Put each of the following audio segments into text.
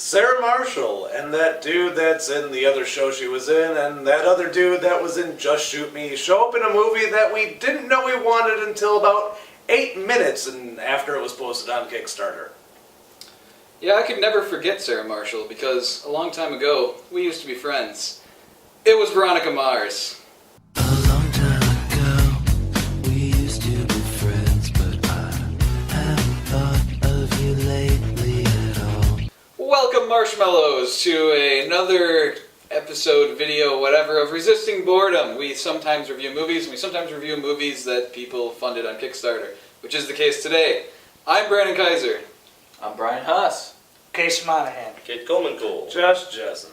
Sarah Marshall and that dude that's in the other show she was in and that other dude that was in Just Shoot Me show up in a movie that we didn't know we wanted until about 8 minutes and after it was posted on Kickstarter. Yeah, I could never forget Sarah Marshall because a long time ago, we used to be friends. It was Veronica Mars. A long time ago, we used to be friends, but I haven't thought of you lately at all. Welcome, Marshmallows, to another episode, video, whatever, of Resisting Boredom. We sometimes review movies, and we sometimes review movies that people funded on Kickstarter, which is the case today. I'm Brandon Kaiser. I'm Brian Haas. Case Monahan. Kate Coleman Cole. Josh Jessen.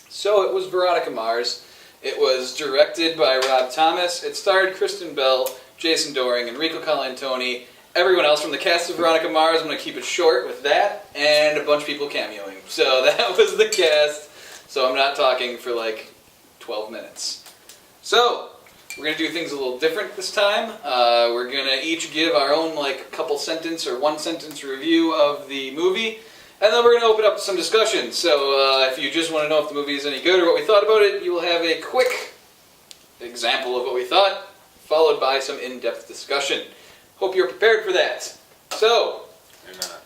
So it was Veronica Mars. It was directed by Rob Thomas. It starred Kristen Bell, Jason Dohring, Enrico Colantoni, everyone else from the cast of Veronica Mars. I'm going to keep it short with that, and a bunch of people cameoing. So that was the cast. So I'm not talking for like 12 minutes. So we're going to do things a little different this time. We're going to each give our own couple sentence or one sentence review of the movie. And then we're going to open up some discussion. So if you just want to know if the movie is any good or what we thought about it, you will have a quick example of what we thought, followed by some in-depth discussion. Hope you're prepared for that. So,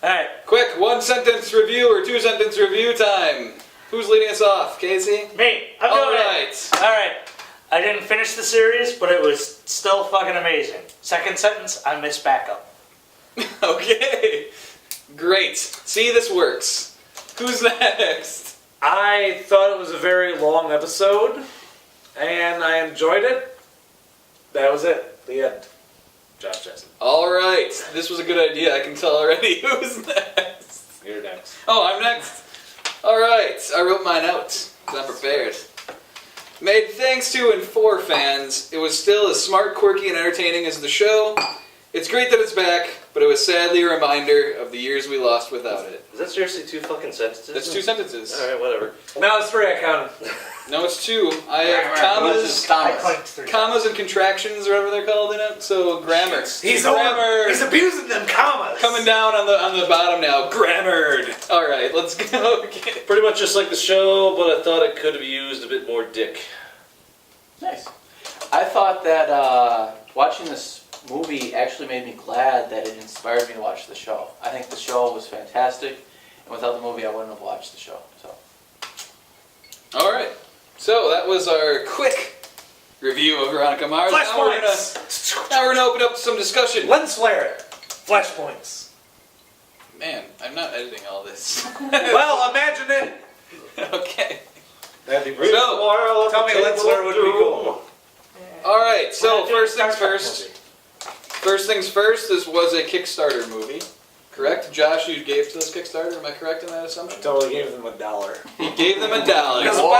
Alright. quick one-sentence review or two-sentence review time. Who's leading us off? Casey? Me. I'm All doing right. it. Alright. I didn't finish the series, but it was still fucking amazing. Second sentence, I miss backup. Okay. Great. See, this works. Who's next? I thought it was a very long episode and I enjoyed it. That was it. The end. Josh Jessen. All right. This was a good idea. I can tell already. Who's next? You're next. Oh, I'm next. All right. I wrote mine out because I'm prepared. Made thanks to and for fans, it was still as smart, quirky, and entertaining as the show. It's great that it's back, but it was sadly a reminder of the years we lost without it. Is that seriously two fucking sentences? That's two sentences. Alright, whatever. No, it's 3. I counted. No, it's 2. I have I clanked 3. commas and contractions or whatever they're called in it. So grammar. He's grammar. He's abusing them commas. Coming down on the bottom now. Grammared. All right, let's go. Okay. Pretty much just like the show, but I thought it could have used a bit more dick. Nice. I thought that watching this movie actually made me glad that it inspired me to watch the show. I think the show was fantastic, and without the movie I wouldn't have watched the show. So. All right. So that was our quick review of Veronica Mars. Flashpoints. Now we're gonna open up some discussion. Lens flare. Flashpoints. Man, I'm not editing all this. Well, imagine it. Okay. That'd be great. So, Tell me lens flare would be cool. all right. So We're first not things doing first. First things first. This was a Kickstarter movie, correct? Josh, you gave to this Kickstarter. Am I correct in that assumption? Totally gave them $1. He gave them $1. Because hold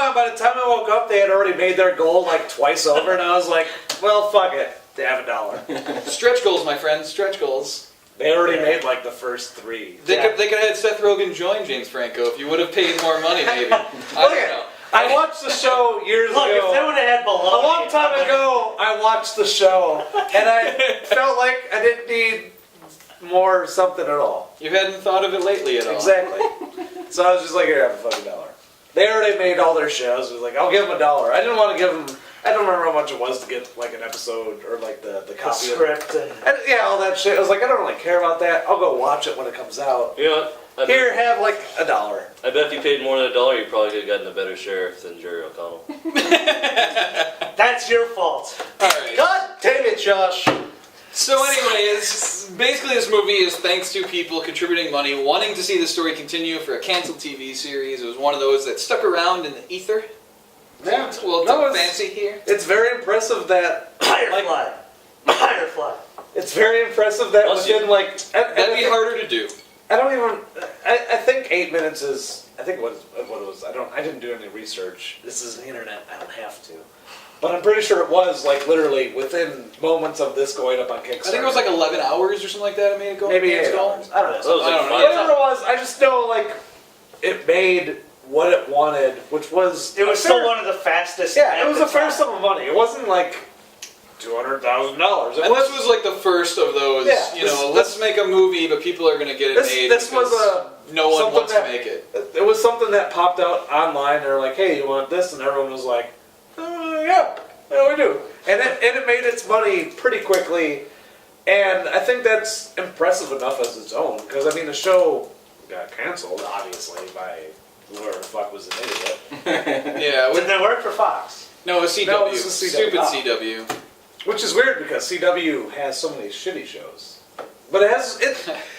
on, by the time I woke up, they had already made their goal twice over, and I was like, well, fuck it. They have $1. Stretch goals, my friends. Stretch goals. They already made the first 3. They could have had Seth Rogen join James Franco if you would have paid more money, maybe. I don't know. I watched the show years Look, ago. if they would have had A baloney... long time ago, I watched the show, and I felt like I didn't need more something at all. You hadn't thought of it lately at all. Exactly. So I was just like, here, have a fucking $1. They already made all their shows. It was like, I'll give them $1. I didn't want to give them... I don't remember how much it was to get an episode or the The copy script of it. And, yeah, all that shit. I was like, I don't really care about that. I'll go watch it when it comes out. You know what? Here, have $1. I bet if you paid more than $1, you probably could have gotten a better sheriff than Jerry O'Connell. That's your fault. All right. God damn it, Josh. So anyways, basically this movie is thanks to people contributing money, wanting to see the story continue for a canceled TV series. It was one of those that stuck around in the ether. Yeah. It's a little fancy here. It's very impressive that... Firefly. Firefly. It's very impressive that within That'd be harder to do. I don't even. I think 8 minutes is. I think what it was. I didn't do any research. This is the internet. I don't have to. But I'm pretty sure it was literally within moments of this going up on Kickstarter. I think it was 11 hours or something like that. It made it go. Maybe it's 8 going. hours. I don't know. So it was like Whatever it was, I just know it made what it wanted, which was. It was still one of the fastest... Yeah, it at was the a fair time. sum of money. It wasn't $200,000. And this was like the first of those, Yeah, let's make a movie, but people are going to get it made. This was no one something wants to that- make it. It was something that popped out online. They're like, "Hey, you want this?" And everyone was like, "Yeah, we do." And it made its money pretty quickly. And I think that's impressive enough as its own. Because, I mean, the show got canceled, obviously, by whoever the fuck was an idiot. Yeah, Did they work for Fox? no, it was CW. No, this was CW. Stupid Ah. CW. Which is weird because CW has so many shitty shows. But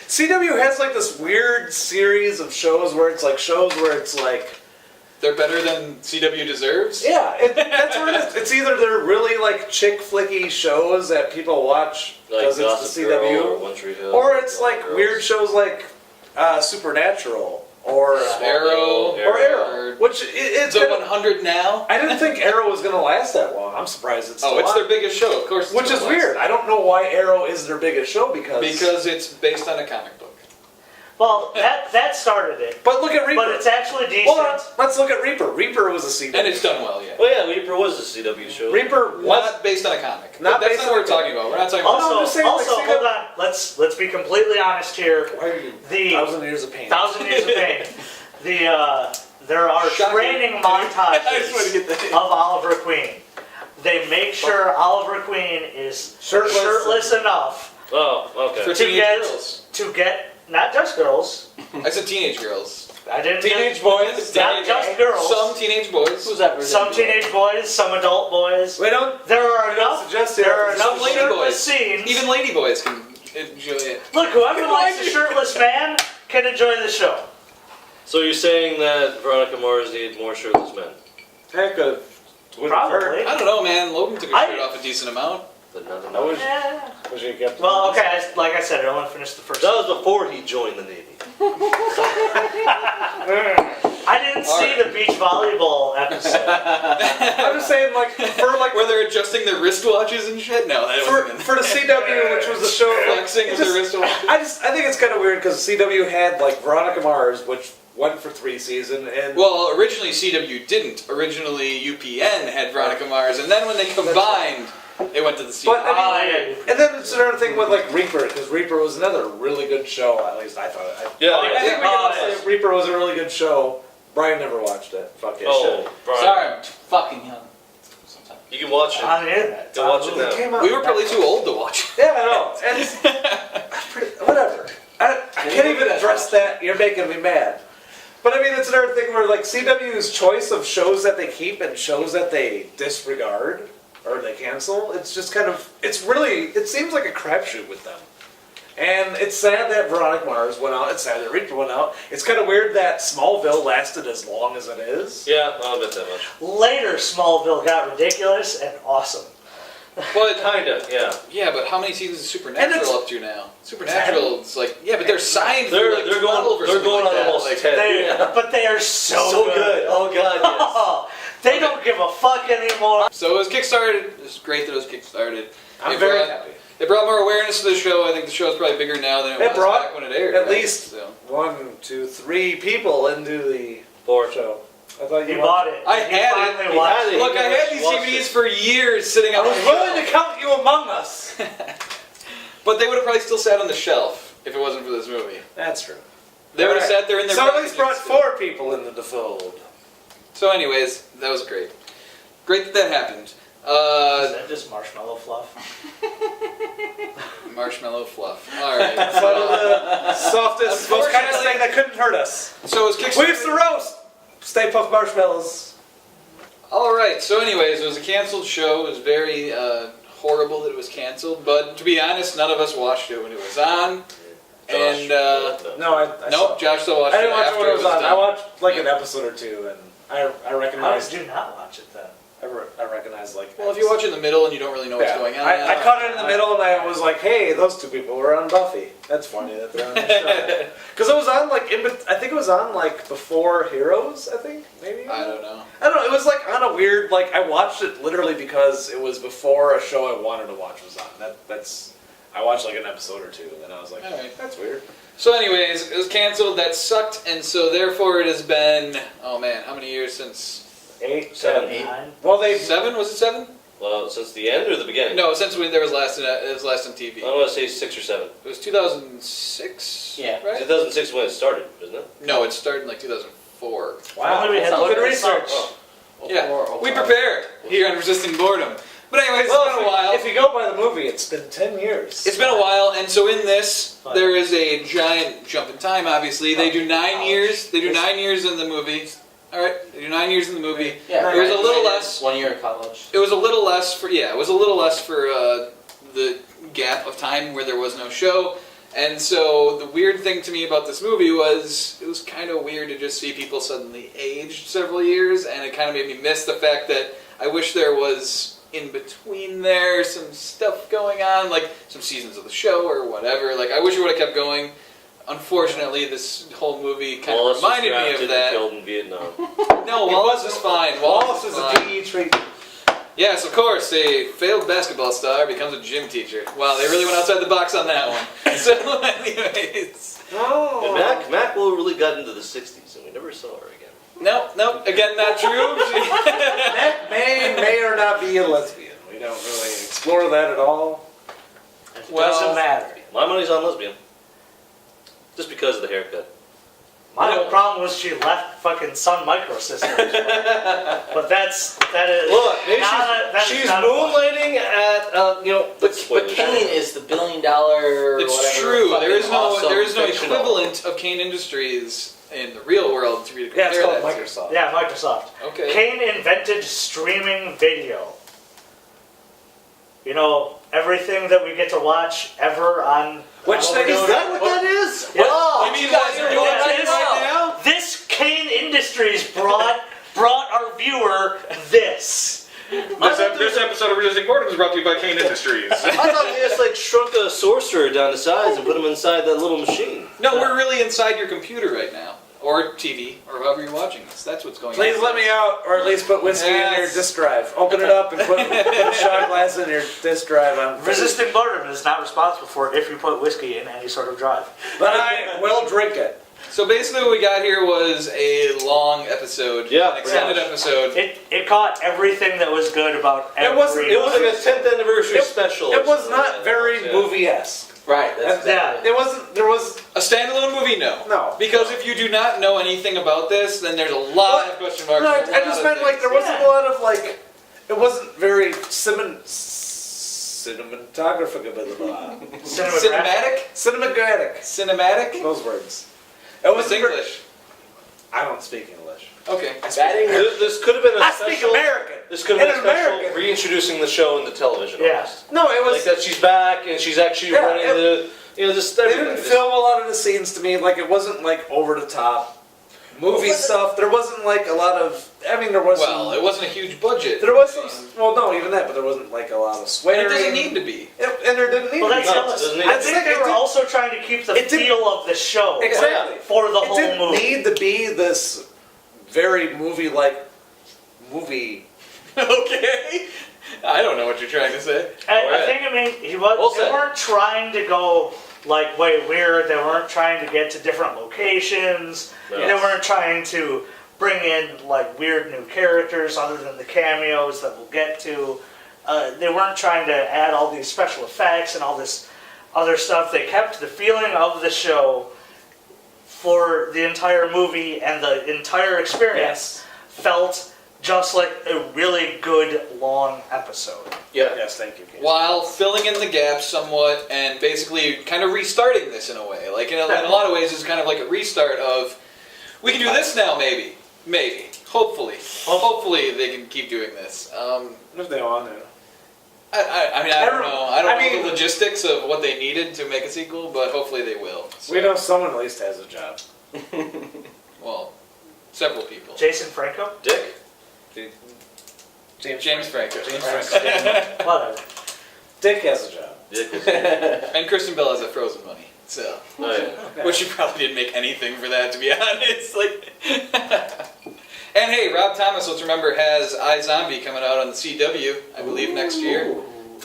CW has like this weird series of shows where it's like, They're better than CW deserves? yeah, that's where it is. It's either they're really like chick flicky shows that people watch Like because it's Gossip the Girl or CW, One Tree Hill. or it's Golden like Girls. weird shows like Supernatural or Arrow. Arrow, which it's The kind of, 100 now? I didn't think Arrow was gonna last that long. I'm surprised it's still Oh, it's on. their biggest show, of course. It's Which is gonna last. weird. I don't know why Arrow is their biggest show Because it's based on a comic book. Well, that started it. But look at Reaper. But it's actually decent. Hold on, let's look at Reaper. Reaper was a CW. And it's done well, yeah. Well, yeah, Reaper was a CW show. Reaper was. Not based on a comic. Not But that's based not on what a we're talking about. We're not talking about... no, I'm Also, just saying, like, CW hold on. Let's be completely honest here. Why are you? The 1,000 Years of Pain. 1,000 Years of Pain. There are Shocking. training I just wanted to get montages that. of Oliver Queen. They make sure Oliver Queen is Shirtless. enough Oh, okay. For to teenage get girls. not just girls. I said teenage girls. I didn't Teenage get, boys. not just girls. Some teenage boys. Who's that? Some teenage boys, some adult boys. We don't. There are enough. suggest here. There are Some enough lady shirtless boys. scenes. Even lady boys can enjoy it. Look, whoever likes a shirtless man can enjoy the show. So you're saying that Veronica Mars needed more shirtless men? Heck of. Probably. I don't know, man. Logan took a I- shirt off a decent amount. But not I enough. wish. Yeah. Wish you kept. Well, okay. Like I said, I only finished the first. That was before he joined the Navy. I didn't see Alright. the beach volleyball episode. I'm just saying, like for like Where they're adjusting their wristwatches and shit? No, that wasn't in for the CW, which was the show. Flexing it with their just- wristwatches. I think it's kind of weird because CW had like Veronica Mars, which went for 3 seasons, and Well, originally CW didn't. Originally UPN had Veronica Mars, and then when they combined, it went to the CW. But I mean, Oh, yeah. and then it's another thing with like Reaper, because Reaper was another really good show. At least I thought. Yeah, I think we can all yeah. say Reaper was a really good show. Brian never watched it. Fuck it. Oh, Brian. Sorry, I'm fucking young. Sometimes. You can watch it. On the internet. Go watch it It now. came out. We were probably too old to watch it. Yeah, I know. And whatever. I can't even address that. You're making me mad. But I mean, it's another thing where like CW's choice of shows that they keep and shows that they disregard or they cancel. It's just kind of. It seems like a crapshoot with them. And it's sad that Veronica Mars went out. It's sad that Reaper went out. It's kind of weird that Smallville lasted as long as it is. Yeah, I'll bet that much. Later, Smallville got ridiculous and awesome. But Kinda, yeah. yeah, but how many seasons is And Supernatural it's- up to now? Supernatural, it's like yeah, but they're signed. They're for like they're 12 or going something on like that. almost Like, 10. Yeah. But they are so good. Oh god, yes. Oh, they don't give a fuck anymore. So it was kickstarted. It's great that it was kickstarted. I'm It very brought- happy. It brought more awareness to the show. I think the show's probably bigger now than it It was brought back when it aired. at right? least So. 1, 2, 3 people into the 4. show. I thought You you bought it. I You had it. finally He watched had it. Look, I had these Watched DVDs it. for years sitting I on was the willing shelf. to count you among us. But they would have probably still sat on the shelf if it wasn't for this movie. That's true. They would have Alright. sat there in their So at least packages brought still. 4 people into the fold. So anyways, that was great. Great that happened. Is that just marshmallow fluff? Marshmallow fluff. Alright. So the softest, most kind of thing that couldn't hurt us. So it was We used Kickstarter. to roast Stay Puft Marshmallows. Alright, so anyways, it was a canceled show. It was very horrible that it was canceled. But to be honest, none of us watched it when it was on. And, No, I nope, Josh still watched I didn't it watch it after when it was on. done. I watched like an episode or 2, and I How recognized. did you not watch it then? I recognized like. Well, if you watch it in the middle and you don't really know what's Yeah. going on. I caught it in the middle, and I was like, "Hey, those 2 people were on Buffy. That's funny that they're on the show." Because it was on like I think it was on like before Heroes. I think maybe. I don't know. I don't know. It was like on a weird like I watched it literally because it was before a show I wanted to watch was on. That's I watched like an episode or 2, and I was like, Alright. "That's weird." So anyways, it was canceled. That sucked. And so therefore it has been, oh man, how many years since? 8, 7, 7. 9? Well, they 7? Was it 7? Well, since the end or the beginning? No, since when there was last it was last on TV. I want to say 6 or 7. It was 2006. Yeah. Right. 2006 when it started, isn't it? No, it started in like 2004. Wow, we had Sounds good good. research. Oh. Yeah, we prepared here on Resisting Boredom. But anyways, Well, it's been a while. if you go by the movie, it's been 10 years. It's been a while, and so in this, there is a giant jump in time. Obviously, they do 9 years. They do 9 years in the movie. All right, they do 9 years in the movie. Yeah, It was a little less. 1 year in college. It was a little less for It was a little less for the gap of time where there was no show. And so the weird thing to me about this movie was it was kind of weird to just see people suddenly aged several years, and it kind of made me miss the fact that I wish there was in between there some stuff going on, like some seasons of the show or whatever. Like I wish it would have kept going. Unfortunately, this whole movie kind of reminded me of that. Killed in Vietnam. No, Wallace is fine. Wallace is a fine. PE treatment. Yes, of course, a failed basketball star becomes a gym teacher. Wow, they really went outside the box on that one. So, anyways. And Mac will really got into the 60s, and we never saw her again. No, again, not true. That may or not be a lesbian. We don't really explore that at all. Doesn't matter. My money's on lesbian. Just because of the haircut. My whole problem was she left fucking Sun Microsystems. But that is Look, maybe she's she's moonlighting at But Kane is the $1 billion. It's whatever, true. fucking There is no fictional. equivalent of Kane Industries in the real world to be Yeah, it's compare called that to. Microsoft. Yeah, Microsoft. Okay. Kane invented streaming video. You know, everything that we get to watch ever on... Which on thing is Boredom. that? What that is? Yeah. You mean what you're doing Yeah, right now? This Kane Industries brought our viewer this. This episode of Resisting Boredom is brought to you by Kane Industries. I thought they just like shrunk a sorcerer down to size and put him inside that little machine. No, we're really inside your computer right now. Or TV, or however you're watching this. That's what's going on. Please let me out, or at least put whiskey in your Yes. disk drive. Open it up and put a shot glass in your disk drive. Resisting Boredom is not responsible for it if you put whiskey in any sort of drive. But I will drink it. So basically what we got here was a long episode. Yeah, An extended episode. It caught everything that was good about every... It wasn't- It was like a 10th anniversary special. It or was something not like that. very Yeah. movie-esque. Right, that's exactly. It wasn't. There was A standalone movie, no. no. Because if you do not know anything about this, then there's a lot of question marks. No, a I lot just of meant like there things. wasn't a lot of like. It wasn't very cinematographic. Cinematic? Cinematic. Cinematic? Those words. It What's was English. English? I don't speak English. Okay. Bad English. This could have been a I special. speak American. This could have been a And special American. reintroducing the show into television. Yeah. almost. No, it was. Like that she's back and she's actually Yeah, running just They everything. didn't film a lot of the scenes to me. Like it wasn't like over the top movie stuff. There wasn't like a lot of. I mean, there was. Well, it wasn't a huge budget. There was some. Well, no, even that. But there wasn't like a lot of And swearing. it doesn't need to be. And there didn't need Well, to that's be. No, jealous. doesn't it? I think they were also trying to keep the It didn't- feel of the show Exactly. for the It whole didn't movie. need to be this very movie-like movie. Okay. I don't know what you're trying to say. I think they weren't trying to go like way weird. They weren't trying to get to different locations. No. They weren't trying to bring in like weird new characters other than the cameos that we'll get to. They weren't trying to add all these special effects and all this other stuff. They kept the feeling of the show for the entire movie, and the entire experience felt just like a really good long episode. Yeah. Yes, thank you. Casey. While filling in the gaps somewhat and basically kind of restarting this in a way. Like in a lot of ways, it's kind of like a restart of, we can do this now, maybe. Maybe. Hopefully. Hopefully they can keep doing this. If they want to. I don't know. I don't know mean- the logistics of what they needed to make a sequel, but hopefully they will. So, We know someone at least has a job. well, several people. Jason Franco? Dick. James Franco. Whatever. Dick has a job. Dick is. And Kristen Bell has a Frozen money. So, Oh yeah. which she probably didn't make anything for that, to be honest. Like, and hey, Rob Thomas, let's remember, has iZombie coming out on the CW, I believe, next year.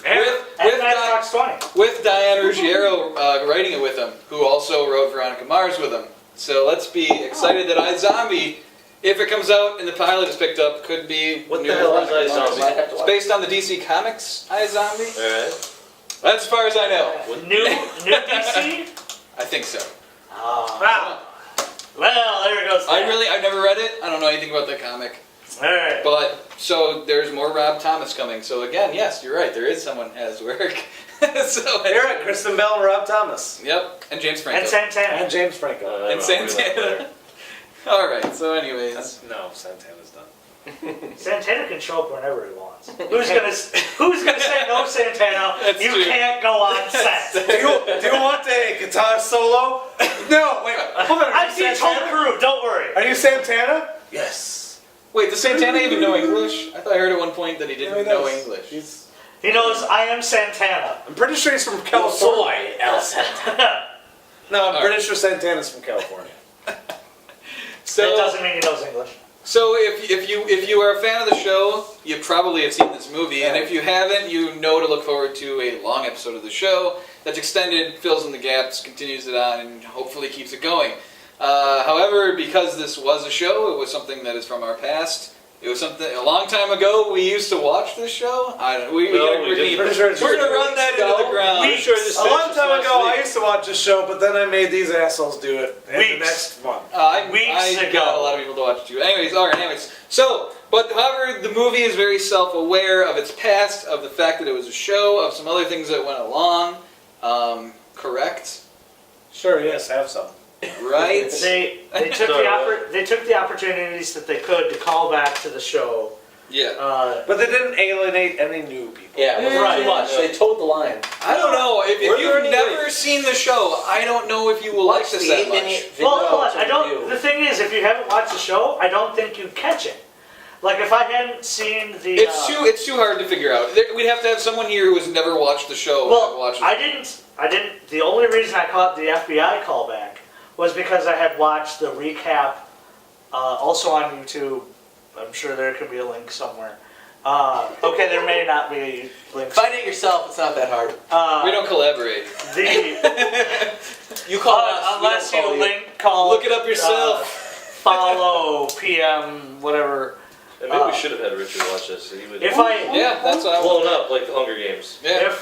And With Matchbox 20. With Diane Ruggiero writing it with him, who also wrote Veronica Mars with him. So let's be excited that iZombie If it comes out and the pilot is picked up, could be. What the new hell is Veronica Mars. iZombie? Might have to It's watch. based on the DC Comics iZombie. Alright. That's as far as I know. New DC? I think so. Wow. Well, there goes that. I've never read it. I don't know anything about the comic. Alright. But, so there's more Rob Thomas coming. So again, yes, you're right. There is someone has work. So You're right, Kristen Bell and Rob Thomas. Yep, and James Franco. And Santana. And James Franco. And Santana. All right. So, anyways, No, Santana's done. Santana can show up whenever he wants. Who's gonna say no, Santana? That's You true. can't go on set. Do you want a guitar solo? No, wait, hold on. I've seen Tom Cruise. Don't worry. Are you Santana? Yes. wait, does Santana even know English? I thought I heard at one point that he didn't know English. He knows I am Santana. I'm pretty sure he's from California. No, I'm All pretty sure Santana's from California. So, That doesn't mean he knows English. So if you are a fan of the show, you probably have seen this movie, and if you haven't, you know to look forward to a long episode of the show that's extended, fills in the gaps, continues it on, and hopefully keeps it going. However, because this was a show, it was something that is from our past. It was something a long time ago. We used to watch this show. we didn't. Pretty sure it's we're gonna run that into the ground. We- Sure, this A long finishes time last ago, week. I used to watch this show, but then I made these assholes do it in the Weeks. next month. I Weeks got ago. a lot of people to watch it too. Anyways, all right. Anyways, so but however, the movie is very self-aware of its past, of the fact that it was a show, of some other things that went along. Correct, Sure, yes, have some. right? They took the opportunities that they could to call back to the show. Yeah. But they didn't alienate any new people. Yeah, it wasn't Right. too much. They towed the line. I don't know if Were there you've any, never seen the show. I don't know if you will like Watch this the that 8-minute much. video Well, hold on. to I don't. review. The thing is, if you haven't watched the show, I don't think you'd catch it. Like if I hadn't seen the. It's too hard to figure out. We'd have to have someone here who has never watched the show. Well, watch it. I didn't. The only reason I caught the FBI callback was because I had watched the recap, also on YouTube. I'm sure there could be a link somewhere. Okay, there may not be links. Find it yourself. It's not that hard. We don't collaborate. You call us. we unless don't call you link call. Look it up yourself. Follow PM whatever. And maybe we should have had Richard watch this. He would If I Yeah, that's what I blown want. up like the Hunger Games. Yeah.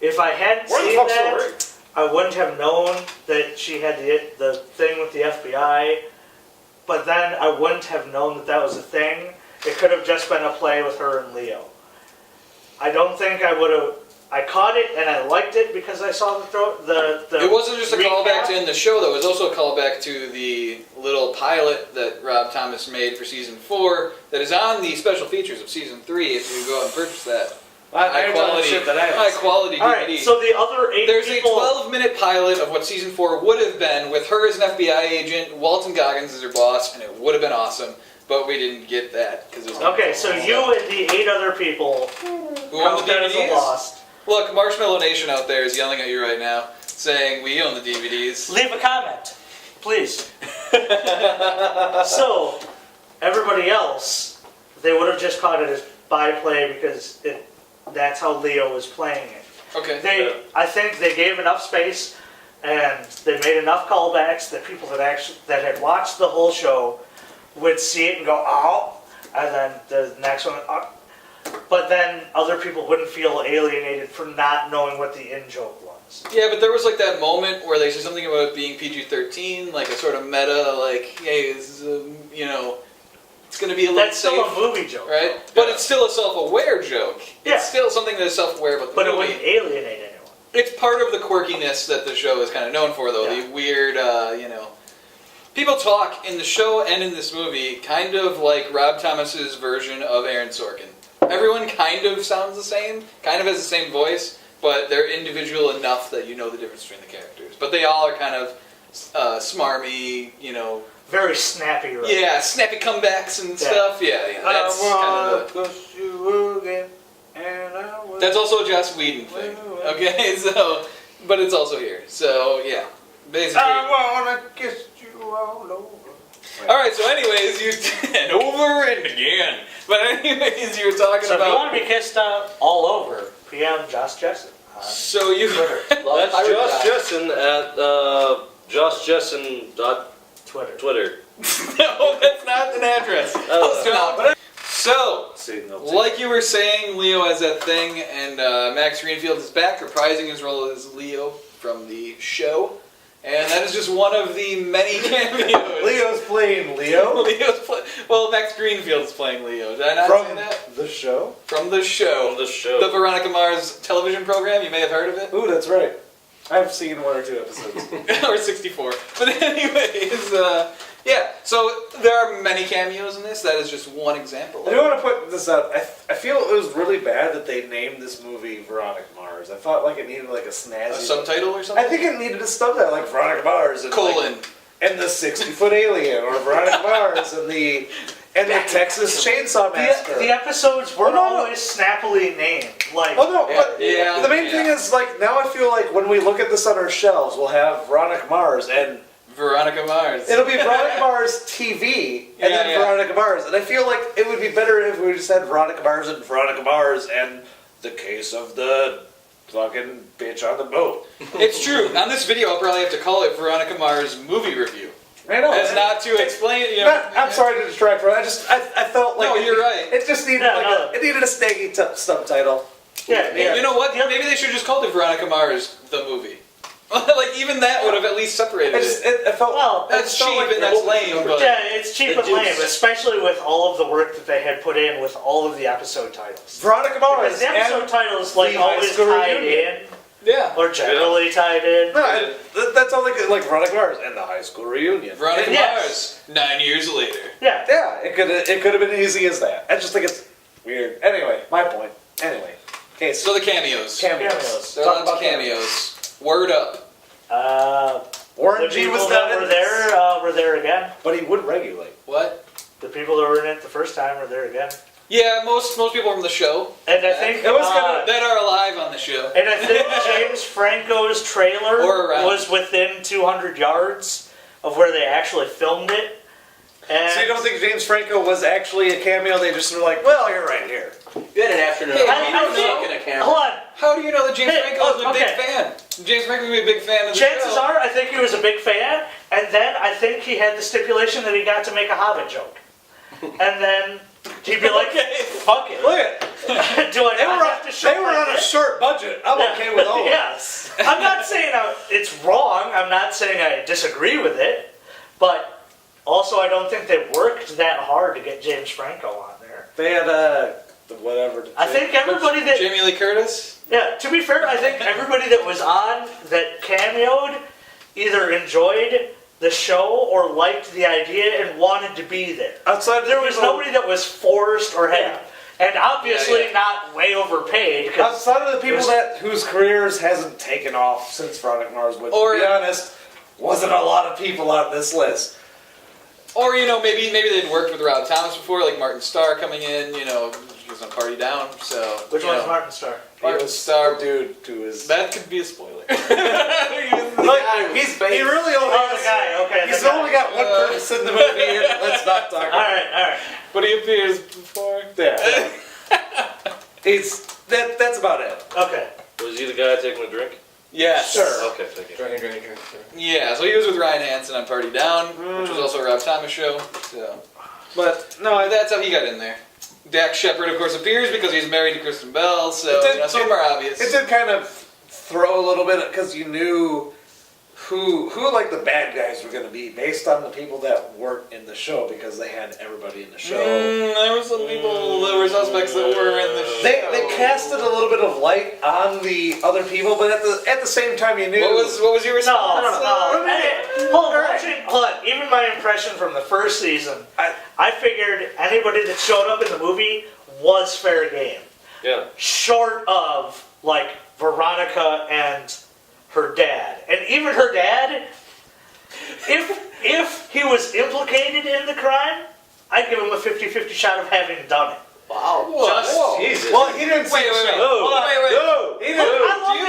if I hadn't Where the seen fuck's that, Lori? I wouldn't have known that she had the thing with the FBI. But then I wouldn't have known that that was a thing. It could have just been a play with her and Leo. I don't think I would have. I caught it and I liked it because I saw the It wasn't just a recap. callback to end the show, though. It was also a callback to the little pilot that Rob Thomas made for season 4 that is on the special features of season 3 if you go out and purchase that. High quality DVD. All right, so the other 8 There's people. a 12-minute pilot of what season 4 would have been with her as an FBI agent, Walton Goggins as her boss, and it would have been awesome. But we didn't get that because it was Okay, so you and the 8 other people who own the count as a DVDs. lost. Look, Marshmallow Nation out there is yelling at you right now, saying we own the DVDs. Leave a comment, please. So, everybody else, they would have just caught it as byplay because that's how Leo was playing it. Okay. I think they gave enough space and they made enough callbacks that people that had watched the whole show would see it and go, oh, and then the next one, oh. But then other people wouldn't feel alienated for not knowing what the in-joke was. Yeah, but there was like that moment where they said something about it being PG-13, like a sort of meta, like, hey, this is, it's going to be a little That's safe, still a movie joke. right? But it's still a self-aware joke. Yeah. It's still something that is self-aware about the But it movie. wouldn't alienate anyone. It's part of the quirkiness that the show is kind of known for, though. Yeah. The weird, people talk in the show and in this movie kind of like Rob Thomas's version of Aaron Sorkin. Everyone kind of sounds the same, kind of has the same voice, but they're individual enough that you know the difference between the characters. But they all are kind of smarmy, Very snappy, right? yeah, snappy comebacks and stuff. Yeah, that's kind of push you again, and I will. that's also a Joss Whedon thing. Okay, so, but it's also here. So yeah, basically. I wanna kiss you all over. All right. So, anyways, and over and again. But anyways, you were talking So if you about. want to be kissed all over, PM Josh Jessen. So you. Love That's Pirate Josh Guy. Jessen at joshjessen.com. Twitter. No, that's not an address. Oh, So, Signal. like you were saying, Leo has that thing, and Max Greenfield is back, reprising his role as Leo from the show. And that is just one of the many cameos. Leo's playing Leo Well, Max Greenfield's playing Leo. Did I not say from that? the show. From the show. From the show. The Veronica Mars television program. You may have heard of it. Ooh, that's right. I've seen 1 or 2 episodes. Or 64. But anyways, yeah. So there are many cameos in this. That is just one example. I do want to put this out. I feel it was really bad that they named this movie Veronica Mars. I thought like it needed like a snazzy A subtitle or something? I think it needed a subtitle like Veronica Mars and Colon. like, and the 60-foot alien, or Veronica Mars and the Texas Chainsaw Massacre. The episodes weren't Oh, no. always snappily named. Like, Oh no, but Yeah. the main thing is like now I feel like when we look at this on our shelves, we'll have Veronica Mars and Veronica Mars. it'll be Veronica Mars TV and Yeah, then yeah. Veronica Mars. And I feel like it would be better if we just had Veronica Mars and the case of the fucking bitch on the boat. It's true. On this video, I'll probably have to call it Veronica Mars movie review. I know. It's not to explain. You know, I'm sorry to distract from it. I felt like No, you're right. It just needed it needed a snaggy subtitle. yeah. You know what? Maybe they should have just called it Veronica Mars the movie. Like even that would have at least separated it. It felt Well, That's it felt cheap like and that's the- lame, but Yeah, it's cheap It and lame, is. especially with all of the work that they had put in with all of the episode titles. Veronica Mars Because the episode and titles like the high always school tied reunion. in, yeah. or generally tied in. No, that's all like Veronica Mars and the high school reunion. Veronica Yes. Mars 9 years later. Yeah. Yeah, it could have been easy as that. I just think it's weird. Anyway, my point. Anyway, okay, So the cameos. cameos. There are lots of cameos. Word up. Warren The G people was that not were in there again. but he would regulate. What? The people that were in it the first time were there again. Yeah, most people from the show And I think It was kinda- that are alive on the show. and I think James Franco's trailer Or around. was within 200 yards of where they actually filmed it. And So you don't think James Franco was actually a cameo? They just were like, well, you're right here. You had an afternoon. Hey, I don't know. Looking at camera. Hold on. How do you know that James Hey, Franco is a big okay. fan? James Franco would be a big fan of the Chances show. are, I think he was a big fan, and then I think he had the stipulation that he got to make a Hobbit joke. And then he'd be like, fuck it. Look at Do I they not were have to show they were my on a dick? short budget. I'm okay with all of it. Yes. I'm not saying it's wrong. I'm not saying I disagree with it. But also, I don't think they worked that hard to get James Franco on there. They had whatever. I think everybody that... Jamie Lee Curtis? Yeah, to be fair, I think everybody that was on that cameoed either enjoyed the show or liked the idea and wanted to be there. outside There was nobody that was forced or had, and obviously Yeah. not way overpaid. 'Cause outside of the people There's- whose careers hasn't taken off since Veronica Mars, which, Or- to be honest, wasn't a lot of people on this list. Or, you know, maybe they'd worked with Rob Thomas before, like Martin Starr coming in, you know, he was on Party Down, so... Which you one's know, Martin Starr? Martin Starr. dude, who is That could be a spoiler. like he really only Oh, the guy. Okay, he's the guy. only got one purpose in the movie. Let's not talk All about right, all right. But he appears before. Yeah. That's about it. Okay. Was he the guy taking a drink? Yes. Sure. Okay, thank you. Drinking. Yeah, so he was with Ryan Hansen on Party Down, which was also a Rob Thomas show. So But no, that's how he got in there. Dax Shepard, of course, appears because he's married to Kristen Bell, so It did- you know, some are obvious. it did kind of throw a little bit because you knew who like the bad guys were going to be based on the people that weren't in the show because they had everybody in the show. There were some people, there were suspects that were in the show. They casted a little bit of light on the other people, but at the same time you knew What was your response? No. Hey, hold on. Even my impression from the first season, I figured anybody that showed up in the movie was fair game. Yeah. Short of, like, Veronica and her dad. And even her dad, if he was implicated in the crime, I'd give him a 50-50 shot of having done it. Wow. Whoa. Jesus. Well, he didn't see Wait, the wait, show. wait. Hold on. Wait, wait. No, he didn't. I love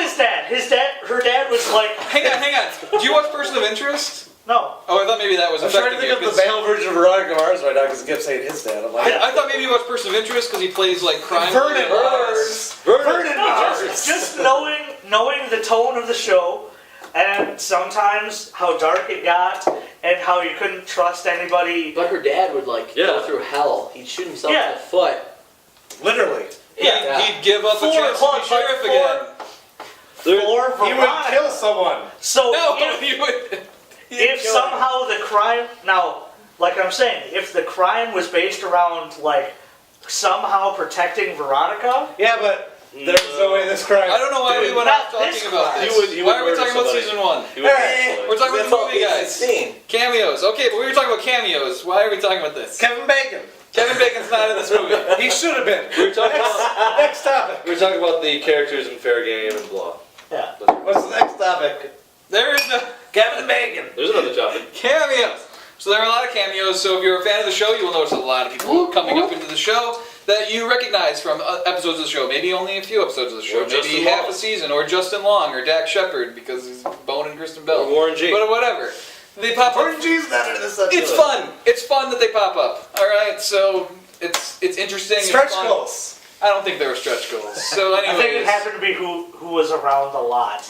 his dad. Her dad was like, Hang on. Do you watch Person of Interest? no. Oh, I thought maybe that was I'm trying to think of the male version of Veronica Mars right now because he kept saying his dad. I'm like, I thought maybe you watched Person of Interest because he plays like crime. Vernon lawyer. Mars. Vernon Mars. Just knowing the tone of the show, and sometimes how dark it got, and how you couldn't trust anybody. But her dad would like Yeah. go through hell. He'd shoot himself Yeah. in the foot. Literally. Yeah. He'd give up a For chance to be what? sheriff For- again. Or He would Veronica. kill someone. So No, if, he would. if somehow the crime, now, like I'm saying, if the crime was based around like somehow protecting Veronica, Yeah, but there was no way this crime. I don't know why we went Not off talking this about crime. this. He Why would are we murder talking about somebody. season 1? He would Hey! We're talking about the movie, It's guys. 16. Cameos. Okay, but we were talking about cameos. Why are we talking about this? Kevin Bacon. Kevin Bacon's not in this movie. He should have been. We were talking about Next topic. we were talking about the characters in Fair Game and blah. yeah. What's the next topic? There is no Kevin Bacon. There's another topic. cameos. So there are a lot of cameos. So if you're a fan of the show, you will notice a lot of people coming up into the show that you recognize from episodes of the show. Maybe only a few episodes of the show. Or Maybe Justin half Long. a season. Or Justin Long. Or Dak Shepard because he's boning Kristen Bell. Or Warren G. But whatever. They pop up. Warren G's not in this episode. It's fun. It's fun that they pop up. All right, so it's interesting. Stretch it's fun. goals. I don't think there were stretch goals. So I think it anyways, happened to be who was around a lot.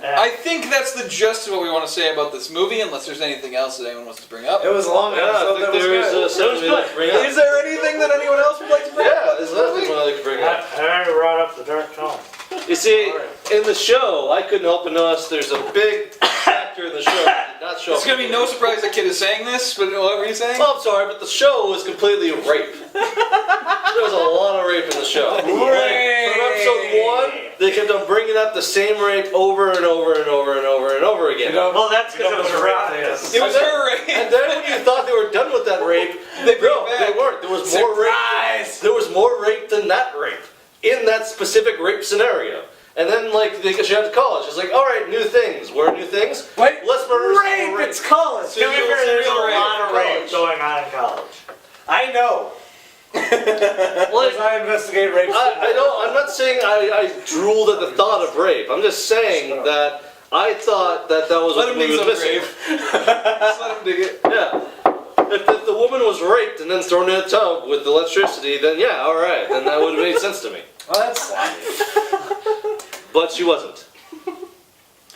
I think that's the gist of what we want to say about this movie. Unless there's anything else that anyone wants to bring up. It was a long Yeah, I episode. think That was there good. is something we'd like to bring up. Is there anything that anyone else would like to bring up? Yeah, there's nothing I'd like to bring up. I already brought up the dark tone. You see, in the show, I couldn't help but notice there's a big factor in the show that did not show It's up. gonna be no surprise that Kid is saying this, but what were you saying? Well, I'm sorry, but the show was completely rape. There was a lot of rape in the show. Like, from episode 1, they kept on bringing up the same rape over and over and over and over and over again. Well, that's because it was Veronica. It was her rape. And then when you thought they were done with that rape, They bring no, it back. they weren't. There was more rape. There was more rape than that rape in that specific rape scenario. And then, like, they get you out to college. It's like, all right, new things. What are new things? Wait, Let's murder some rape. more rape. It's college. To be fair, there's a Serial lot of rape rape in going on in college. I know. Like, As I investigate rape. I don't. I'm not saying I drooled at the thought of rape. I'm just saying that I thought that was Let what him the dig movie was some missing. grave. Just let him dig it. Yeah. If the woman was raped and then thrown in a tub with electricity, then yeah, all right, then that would have made sense to me. Well, that's sloppy. But she wasn't.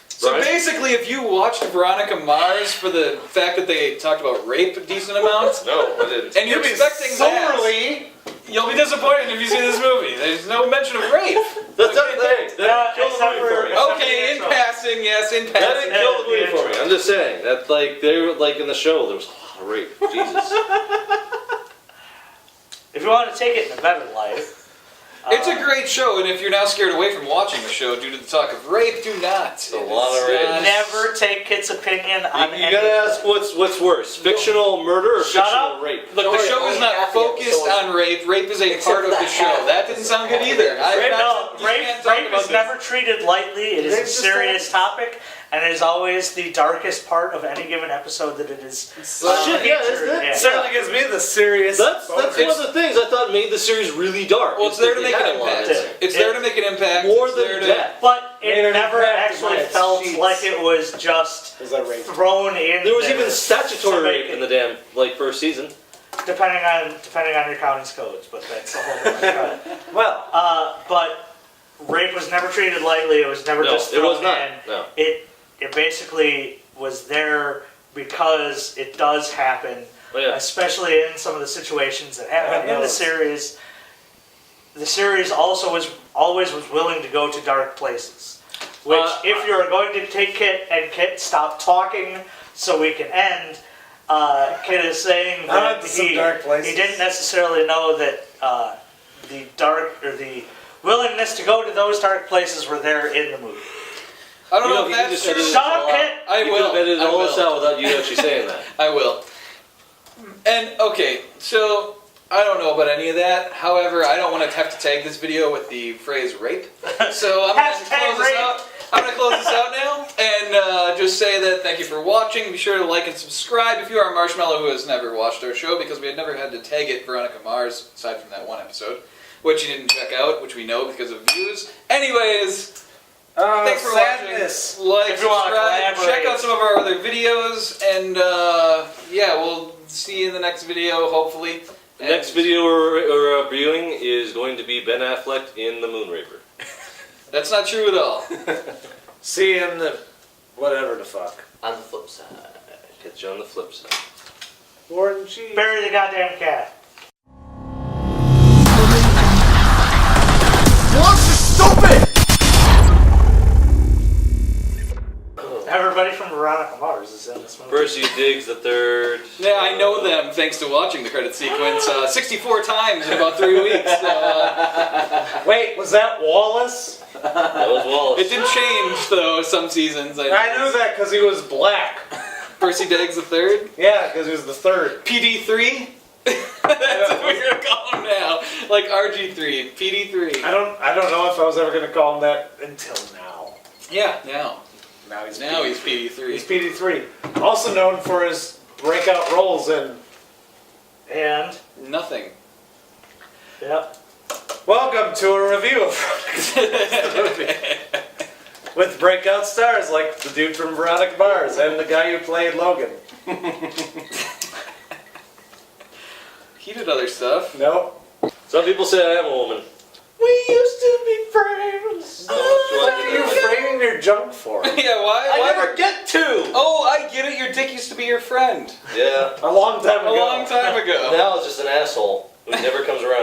So Right? basically, if you watched Veronica Mars for the fact that they talked about rape a decent amount, No, I didn't. and you're expecting that, sorely. you'll be disappointed if you see this movie. There's no mention of rape. That's not the thing. That didn't kill the except movie for for- me. Okay, in passing, yes, in That passing. didn't kill the movie for me. I'm just saying that, like, they were like in the show. There was a lot of rape. Jesus. If you want to take it in a better light, It's a great show, and if you're now scared away from watching the show due to the talk of rape, do not. A lot of rape. never take Kit's opinion on You gotta ask what's worse, fictional murder or Shut fictional up. rape? Look, the show is not focused on rape. Rape is a part of the show. That didn't sound good either. Rape is never treated lightly. It is a Rape's just serious topic, and it is always the darkest part of any given episode that it is. Shit, yeah, isn't it? It certainly gives me the serious. That's one of the things I thought made the series really dark. Well, it's there to that make they an had a lot of impact. it. It's there to make an impact. More It's than there to- death. But it Made an never impact actually by its felt sheets. like it was just Is that rape? thrown in. There was there even to statutory make rape it- in the damn first season. depending on your county's codes, but that's a whole different thing. Well, But rape was never treated lightly. It was never No, just it thrown was not. in. No. It basically was there because it does happen, Oh, yeah. especially in some of the situations that happen in the series. The series also always was willing to go to dark places. Which, if you're going to take Kit and Kit stop talking so we can end, Kit is saying that some dark places. he didn't necessarily know that the dark or the willingness to go to those dark places were there in the movie. I don't You know know, if you can that's just edit true. it Shut all up, out. Kit! I You could will. have edited I all this will. out without you actually saying that. I will. And okay, so I don't know about any of that. However, I don't want to have to tag this video with the phrase rape. So I'm going to Hashtag close this rape. out. I'm going to close this out now and just say that thank you for watching. Be sure to like and subscribe if you are a Marshmallow who has never watched our show, because we had never had to tag it Veronica Mars, aside from that one episode, which you didn't check out, which we know because of views. Anyways, thanks for sadness. watching. Like, If you wanna subscribe, collaborate. check out some of our other videos, and yeah, we'll see you in the next video, hopefully. The next video we're reviewing is going to be Ben Affleck in The Moonraper. That's not true at all. see you in the whatever the fuck. On the flip side. Catch you on the flip side. Warren G. Bury the goddamn cat. Everybody from Veronica Mars is in this movie. Percy Diggs the third. Yeah, I know them thanks to watching the credit sequence 64 times in about 3 weeks. Wait, was that Wallace? That was Wallace. It didn't change though. Some seasons. I knew that because he was black. Percy Diggs the third. Yeah, because he was the third. PD3. That's what we're gonna call him now. Like RG3, PD3. I don't know if I was ever going to call him that until now. Yeah, now He's PD3. He's PD3. Also known for his breakout roles in. And, Nothing. yep. Welcome to a review of the movie. With breakout stars like the dude from Veronica Mars and the guy who played Logan. He did other stuff. Nope. Some people say I am a woman. We used to be friends. What are you framing your junk for? Yeah, why? I why never get to. Oh, I get it. Your dick used to be your friend. Yeah. A long time A ago. long time ago. Now it's just an asshole who never comes around.